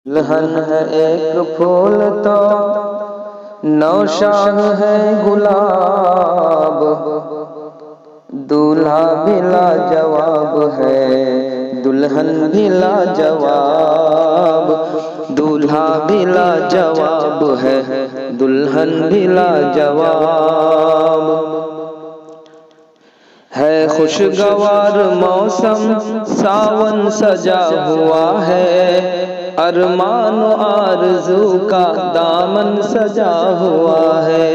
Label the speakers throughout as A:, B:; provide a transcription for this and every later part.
A: दुल्हन है एक फूल तो नौशाह है गुलाब, दूल्हा भी लाजवाब है, दुल्हन भी लाजवाब, दूल्हा भी लाजवाब है, दुल्हन भी लाजवाब। है खुशगवार मौसम, सावन सजा हुआ है, अरमान आरज़ू का दामन सजा हुआ है,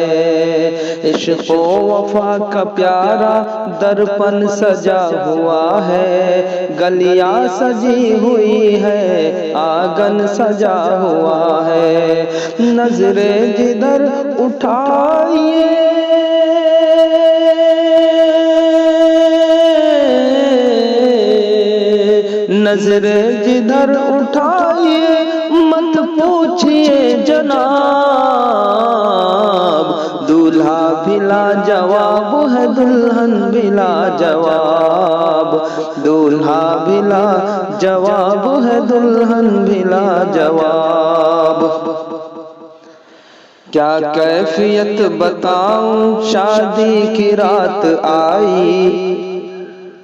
A: इश्क़ व वफ़ा का प्यारा दर्पण सजा हुआ है, गलियां सजी हुई है, आंगन सजा हुआ है, नजरें जिधर उठाइए नजरें जिधर उठाइए मत पूछिए जनाब, दूल्हा भी लाजवाब है, दुल्हन भी लाजवाब, दूल्हा भी लाजवाब है, दुल्हन भी लाजवाब। क्या कैफियत बताऊं शादी की रात आई,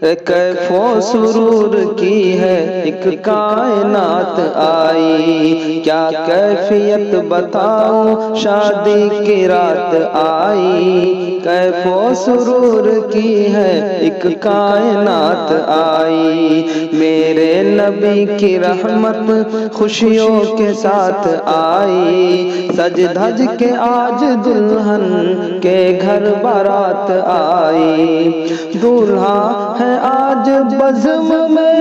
A: कैफो सुरूर की है एक कायनात आई, क्या कैफियत बताऊं शादी की रात आई, कैफो सुरूर की है एक कायनात आई, मेरे नबी की रहमत खुशियों के साथ आई, सज धज के आज दुल्हन के घर बारात आई, दूल्हा है आज बज़्म में,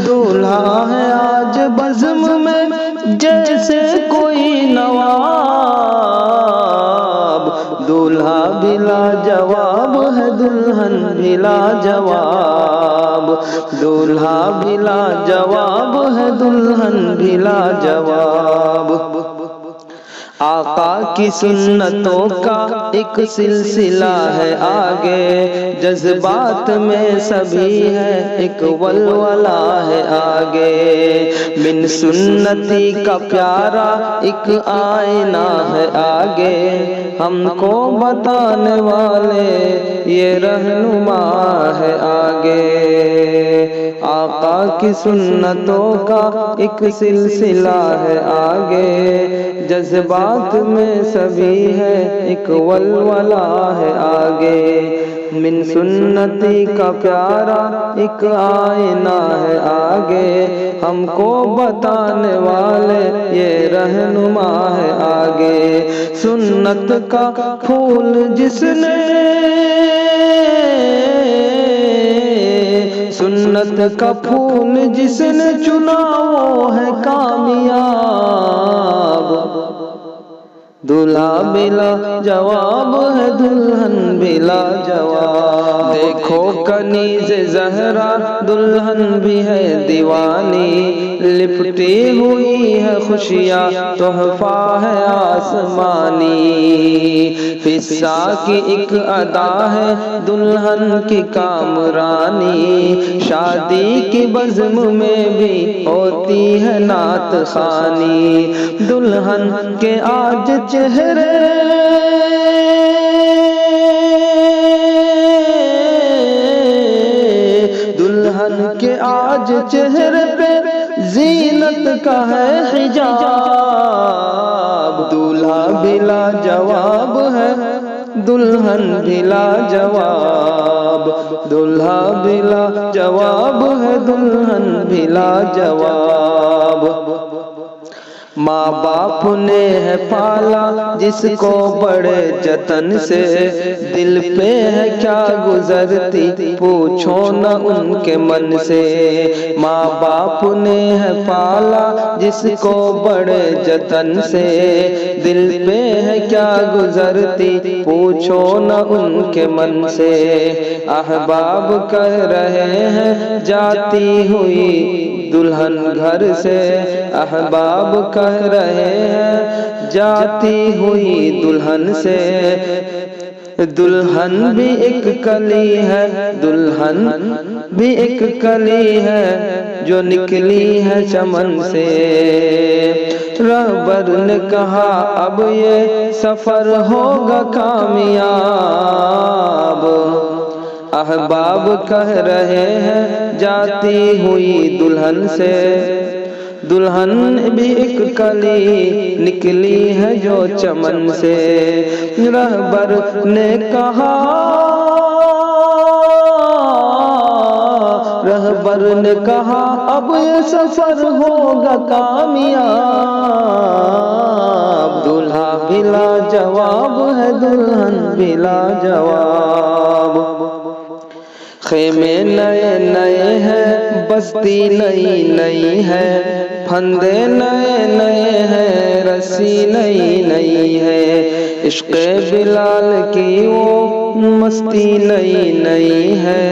A: दूल्हा है आज बज़्म में जैसे कोई नवाब, दूल्हा भी लाजवाब है, दुल्हन भी लाजवाब, दूल्हा भी लाजवाब है, दुल्हन भी लाजवाब। आका की सुन्नतों का एक सिलसिला है आगे, जज्बात में सभी है एक वलवला है आगे, बिन सुन्नती का प्यारा एक आईना है आगे, हमको बताने वाले ये रहनुमा है आगे, आका की सुन्नतों का एक सिलसिला है आगे, जज्बात में सभी है एक वलवला है आगे, मिन सुन्नती का प्यारा एक आईना है आगे, हमको बताने वाले ये रहनुमा है आगे, सुन्नत का फूल जिसने सुन्नत का फूल जिसने चुना वो है कामयाब, दूल्हा बिला जवाब है, दुल्हन बिला जवाब। देखो कनीज़ ज़हरा दुल्हन भी है दीवानी, लिपटी हुई है खुशियाँ तोहफा है आसमानी, फिस्सा की एक अदा है दुल्हन की कामरानी, शादी की बज़्म में भी होती है नात खानी, दुल्हन के आज चेहरे दुल्हन के आज चेहरे पे ज़ीनत का है हिजाब, दूल्हा भी लाजवाब है, दुल्हन भी लाजवाब, दूल्हा भी लाजवाब है, दुल्हन भी लाजवाब। माँ बाप ने है पाला जिसको बड़े जतन से, दिल पे है क्या गुजरती पूछो न उनके मन से, माँ बाप ने है पाला जिसको बड़े जतन से, दिल पे है क्या गुजरती पूछो न उनके मन से, अहबाब कह रहे हैं जाती हुई दुल्हन घर से, अहबाब कह रहे हैं जाती हुई दुल्हन से, दुल्हन भी एक कली है, दुल्हन भी एक कली है जो निकली है चमन से। रहबर ने कहा अब ये सफर होगा कामयाब, अहबाब कह रहे हैं जाती हुई दुल्हन से। दुल्हन भी एक कली निकली है जो चमन से। रहबर ने कहा, रहबर ने कहा अब ये सफर होगा कामयाब। दूल्हा बिला जवाब है, दुल्हन बिला जवाब। खेमे नए नए हैं, बस्ती नई नई है, फंदे नए नए हैं, रस्सी नई नई है। इश्क़ बिलाल की वो मस्ती नई नई है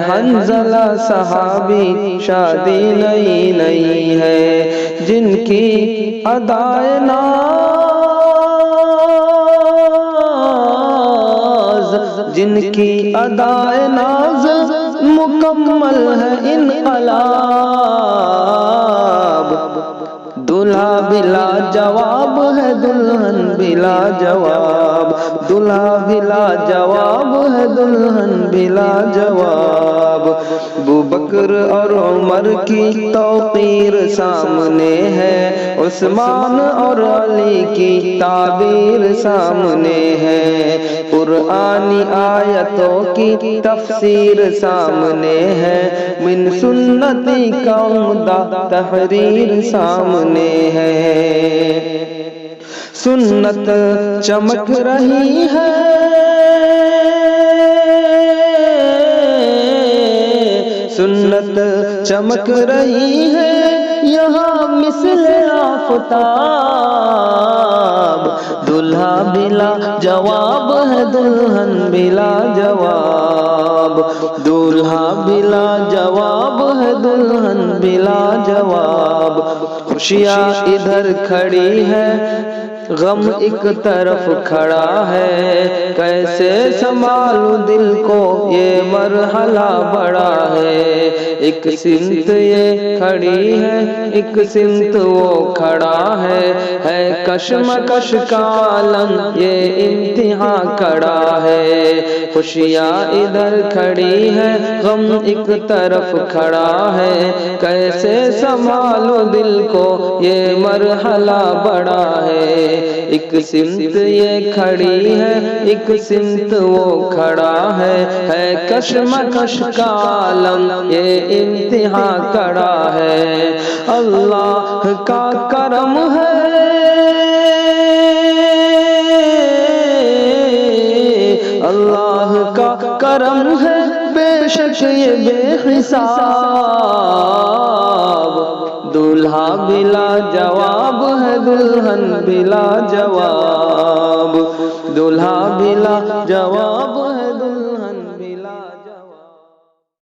A: हंज़ला सहाबी शादी नई नई है। जिनकी अदाए नाज, जिनकी अदाए नाज मुकम्मल है इनक़लाब। दूल्हा बिला जवाब है, दुल्हन बिला जवाब। दूल्हा बिला जवाब है, दुल्हन बिला जवाब। अबू बकर और उमर की तौक़ीर सामने है, उस्मान और अली की ताबीर सामने है। कुरानी आयतों की तफसीर सामने है, मिन सुन्नती का उम्दा तहरीर सामने है। सुन्नत चमक रही है, सुन्नत चमक रही है यहाँ मिस्ले आफ़ताब। दूल्हा बिला जवाब है, दुल्हन बिला जवाब। दूल्हा बिला जवाब है, दुल्हन बिला जवाब। खुशियाँ इधर खड़ी है, गम एक तरफ खड़ा है। कैसे संभालूं दिल को, ये मरहला बड़ा है। एक सिमत ये खड़ी है, एक सिमत वो खड़ा है कशमकश का आलम, ये इम्तिहान खड़ा है। खुशियाँ इधर खड़ी है, गम एक तरफ खड़ा है। कैसे संभालूं दिल को, ये मरहला बड़ा है। एक सिमत ये खड़ी है, एक सिमत वो खड़ा है कशमकश का आलम, ये इम्तिहान खड़ा है। अल्लाह का करम है, अल्लाह का करम है, बेशक ये बेहिसाब। दूल्हा बिला जवाब है, दुल्हन बिला जवाब। दूल्हा बिला जवाब।